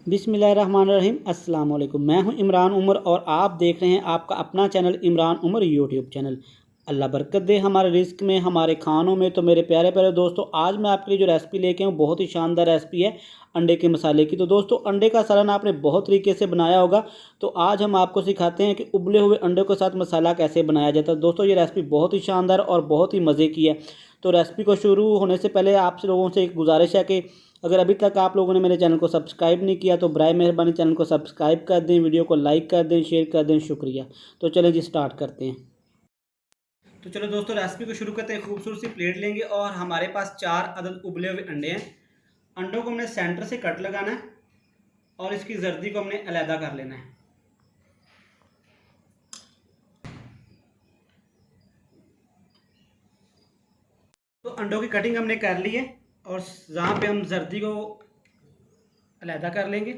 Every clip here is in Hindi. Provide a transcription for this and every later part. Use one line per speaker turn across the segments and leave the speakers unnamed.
बिस्मिल्लाहिर्रहमानिर्रहीम। अस्सलाम वालेकुम। मैं हूं इमरान उमर और आप देख रहे हैं आपका अपना channel Imran Umar YouTube channel. अल्लाह बरकत दे हमारे रिस्क में, हमारे खानों में। तो मेरे प्यारे प्यारे दोस्तों, आज मैं आपके लिए जो रेसिपी लेके आऊँ बहुत ही शानदार रेसिपी है अंडे के मसाले की। तो दोस्तों, अंडे का सालन आपने बहुत तरीके से बनाया होगा, तो आज हम आपको सिखाते हैं कि उबले हुए अंडों के साथ मसाला कैसे बनाया जाता है। दोस्तों, ये रेसिपी बहुत ही शानदार और बहुत ही मज़े की है। तो रेसिपी को शुरू होने से पहले आप लोगों से एक गुजारिश है कि अगर अभी तक आप लोगों ने मेरे चैनल को सब्सक्राइब नहीं किया तो बराए मेहरबानी चैनल को सब्सक्राइब कर दें, वीडियो को लाइक कर दें, शेयर कर दें। शुक्रिया। तो चलें जी, स्टार्ट करते हैं। तो चलो दोस्तों, रेसिपी को शुरू करते हैं। खूबसूरत सी प्लेट लेंगे और हमारे पास 4 अदद उबले हुए अंडे हैं। अंडों को हमने सेंटर से कट लगाना है और इसकी जर्दी को हमने अलहदा कर लेना है। तो अंडों की कटिंग हमने कर ली है और जहाँ पे हम जर्दी को अलहदा कर लेंगे।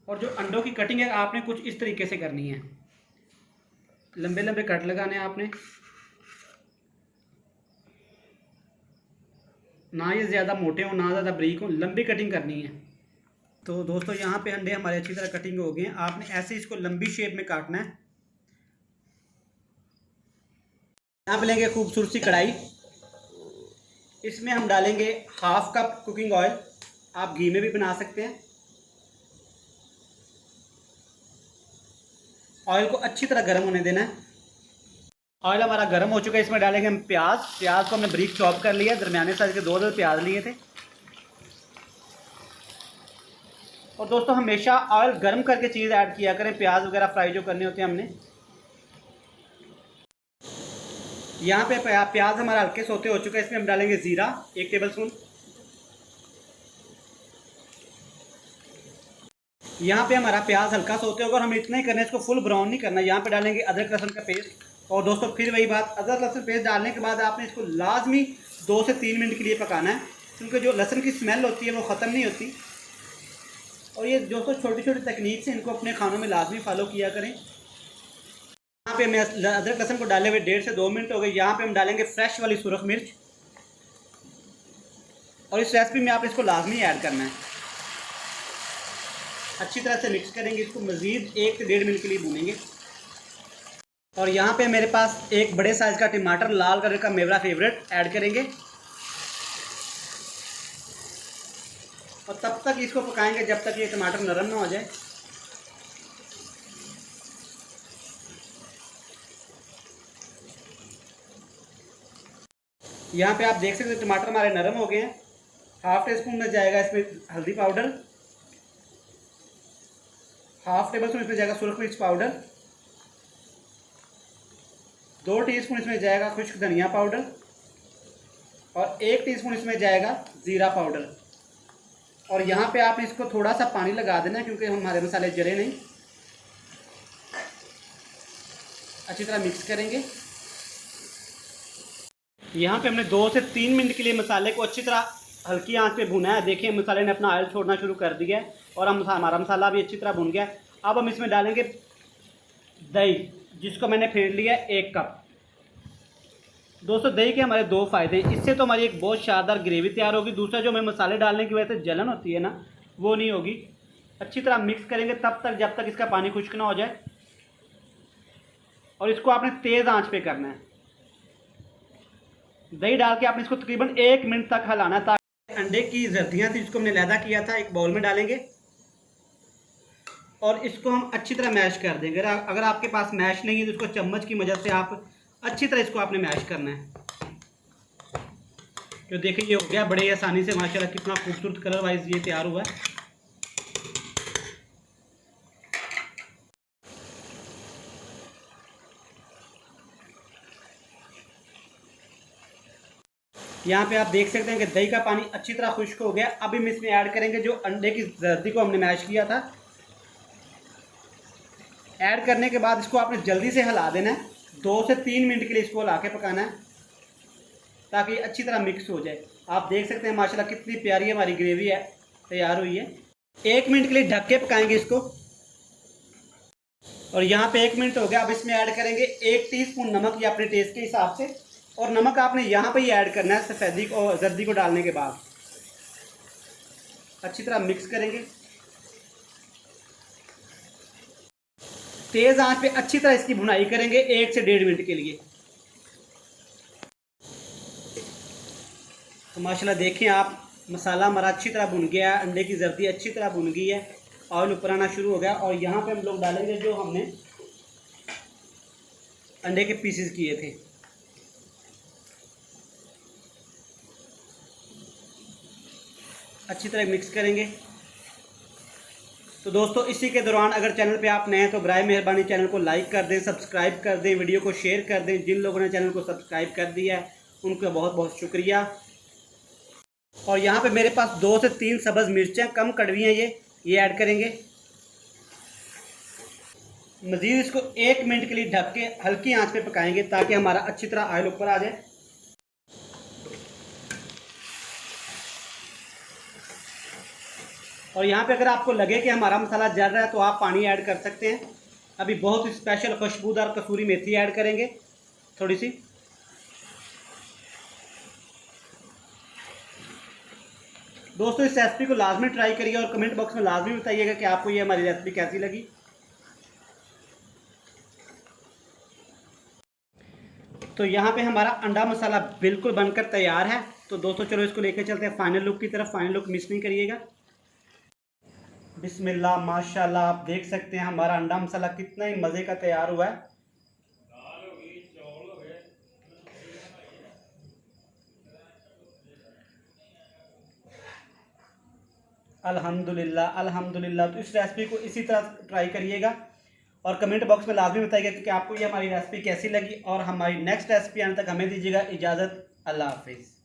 और जो अंडों की कटिंग है आपने कुछ इस तरीके से करनी है। लंबे लंबे कट लगाने हैं आपने, ना ये ज़्यादा मोटे हो ना ज़्यादा बारीक हो, लंबी कटिंग करनी है। तो दोस्तों, यहाँ पे अंडे हमारे अच्छी तरह कटिंग हो गए हैं। आपने ऐसे इसको लंबी शेप में काटना है। यहाँ पे लेंगे खूबसूरत सी कढ़ाई, इसमें हम डालेंगे 1/2 कप कुकिंग ऑयल। आप घी में भी बना सकते हैं। ऑयल को अच्छी तरह गर्म होने देना है। ऑयल हमारा गर्म हो चुका है, इसमें डालेंगे हम प्याज। प्याज को हमने बारीक चॉप कर लिया, दरमियाने साइज के 2 प्याज लिए थे। और दोस्तों, हमेशा ऑयल गर्म करके चीज़ ऐड किया करें, प्याज वगैरह फ्राई जो करने होते हैं हमने। यहाँ पे प्याज हमारा हल्के सोते हो चुका है, इसमें हम डालेंगे ज़ीरा 1 टेबल स्पून। यहाँ पे हमारा प्याज हल्का सोते होगा और हमें इतना ही करना है, इसको फुल ब्राउन नहीं करना। यहाँ पे डालेंगे अदरक लहसुन का पेस्ट। और दोस्तों, फिर वही बात, अदरक लहसुन पेस्ट डालने के बाद आपने इसको लाजमी 2 से 3 मिनट के लिए पकाना है, क्योंकि जो लहसुन की स्मेल होती है वो ख़त्म नहीं होती। और ये दोस्तों, छोटी छोटी तकनीक से इनको अपने खानों में लाजमी फॉलो किया करें। यहाँ पे मैं अदरक लहसुन को डाले हुए 1.5 से 2 मिनट हो गए। यहाँ पे हम डालेंगे फ्रेश वाली सुरख मिर्च और इस रेसिपी में आप इसको लाजमी ऐड करना है। अच्छी तरह से मिक्स करेंगे, इसको मज़ीद 1 से 1.5 मिनट के लिए भूनेंगे। और यहाँ पे मेरे पास एक बड़े साइज़ का टमाटर, लाल कलर का मेरा फेवरेट, ऐड करेंगे। और तब तक इसको पकाएंगे जब तक ये टमाटर नरम ना हो जाए। यहाँ पे आप देख सकते हैं टमाटर हमारे नरम हो गए हैं। 1/2 टीस्पून में जाएगा इसमें हल्दी पाउडर, 1/2 टेबल स्पून इसमें जाएगा सुरख मिर्च पाउडर, 2 टीस्पून इसमें जाएगा खुश्क धनिया पाउडर और 1 टीस्पून इसमें जाएगा ज़ीरा पाउडर। और यहाँ पे आप इसको थोड़ा सा पानी लगा देना, क्योंकि हमारे मसाले जले नहीं। अच्छी तरह मिक्स करेंगे। यहाँ पे हमने 2 से 3 मिनट के लिए मसाले को अच्छी तरह हल्की आंच पे भुना है। देखिए, मसाले ने अपना ऑयल छोड़ना शुरू कर दिया है और हमारा मसाला भी अच्छी तरह भुन गया है। अब हम इसमें डालेंगे दही, जिसको मैंने फेंट लिया है 1 कप। दोस्तों, दही के हमारे 2 फ़ायदे हैं। इससे तो हमारी एक बहुत शानदार ग्रेवी तैयार होगी। दूसरा, जो हमें मसाले डालने की वजह से जलन होती है ना, वो नहीं होगी। अच्छी तरह मिक्स करेंगे तब तक जब तक इसका पानी खुश्क ना हो जाए। और इसको आपने तेज़ आंच पे करना है। दही डाल के आपने इसको तकरीबन 1 मिनट तक हिलाना है, ताकि अंडे की जर्दियाँ थी जिसको हमने अलहदा किया था एक बाउल में डालेंगे और इसको हम अच्छी तरह मैश कर देंगे। अगर आपके पास मैश नहीं है तो इसको चम्मच की मदद से आप अच्छी तरह इसको आपने मैश करना है। तो देखिए, ये हो गया बड़े आसानी से, माशाल्लाह कितना खूबसूरत कलर वाइज ये तैयार हुआ है। यहाँ पे आप देख सकते हैं कि दही का पानी अच्छी तरह खुश्क हो गया। अब हम इसमें ऐड करेंगे जो अंडे की जर्दी को हमने मैश किया था। ऐड करने के बाद इसको आपने जल्दी से हिला देना है। 2 से 3 मिनट के लिए इसको हिला के पकाना है, ताकि अच्छी तरह मिक्स हो जाए। आप देख सकते हैं माशाल्लाह कितनी प्यारी हमारी ग्रेवी है तैयार हुई है। 1 मिनट के लिए ढक के पकाएंगे इसको। और यहाँ पे 1 मिनट हो गया। अब इसमें ऐड करेंगे 1 टीस्पून नमक, या अपने टेस्ट के हिसाब से। और नमक आपने यहाँ पे ही ऐड करना है सफ़ेदी को, जर्दी को डालने के बाद। अच्छी तरह मिक्स करेंगे। तेज़ आंच पे अच्छी तरह इसकी भुनाई करेंगे 1 से 1.5 मिनट के लिए। तो माशाल्लाह देखें आप, मसाला हमारा अच्छी तरह भुन गया है, अंडे की जर्दी अच्छी तरह भुन गई है, ऑयल ऊपर आना शुरू हो गया। और यहाँ पे हम लोग डालेंगे जो हमने अंडे के पीसेस किए थे। अच्छी तरह मिक्स करेंगे। तो दोस्तों इसी के दौरान अगर चैनल पे आप नए हैं तो बराए मेहरबानी चैनल को लाइक कर दें, सब्सक्राइब कर दें, वीडियो को शेयर कर दें। जिन लोगों ने चैनल को सब्सक्राइब कर दिया है उनका बहुत बहुत शुक्रिया। और यहाँ पे मेरे पास 2 से 3 सब्ज़ मिर्चें कम कड़वी हैं, ये ऐड करेंगे। मज़ीद इसको 1 मिनट के लिए ढक के हल्की आंच पे पकाएंगे ताकि हमारा अच्छी तरह ऑयल ऊपर आ जाए। और यहाँ पे अगर आपको लगे कि हमारा मसाला जल रहा है तो आप पानी ऐड कर सकते हैं। अभी बहुत ही स्पेशल खुशबूदार कसूरी मेथी ऐड करेंगे थोड़ी सी। दोस्तों इस रेसिपी को लाजमी ट्राई करिए और कमेंट बॉक्स में लाजमी बताइएगा कि आपको ये हमारी रेसिपी कैसी लगी। तो यहाँ पे हमारा अंडा मसाला बिल्कुल बनकर तैयार है। तो दोस्तों चलो इसको लेकर चलते हैं फाइनल लुक की तरफ। फाइनल लुक मिस नहीं करिएगा। बिस्मिल्लाह, माशाल्लाह, आप देख सकते हैं हमारा अंडा मसाला कितना ही मज़े का तैयार हुआ है। अल्हम्दुलिल्लाह अल्हम्दुलिल्लाह। तो इस रेसिपी को इसी तरह ट्राई करिएगा और कमेंट बॉक्स में लाजमी बताइएगा कि आपको ये हमारी रेसिपी कैसी लगी। और हमारी नेक्स्ट रेसिपी आने तक हमें दीजिएगा इजाज़त। अल्लाह हाफिज़।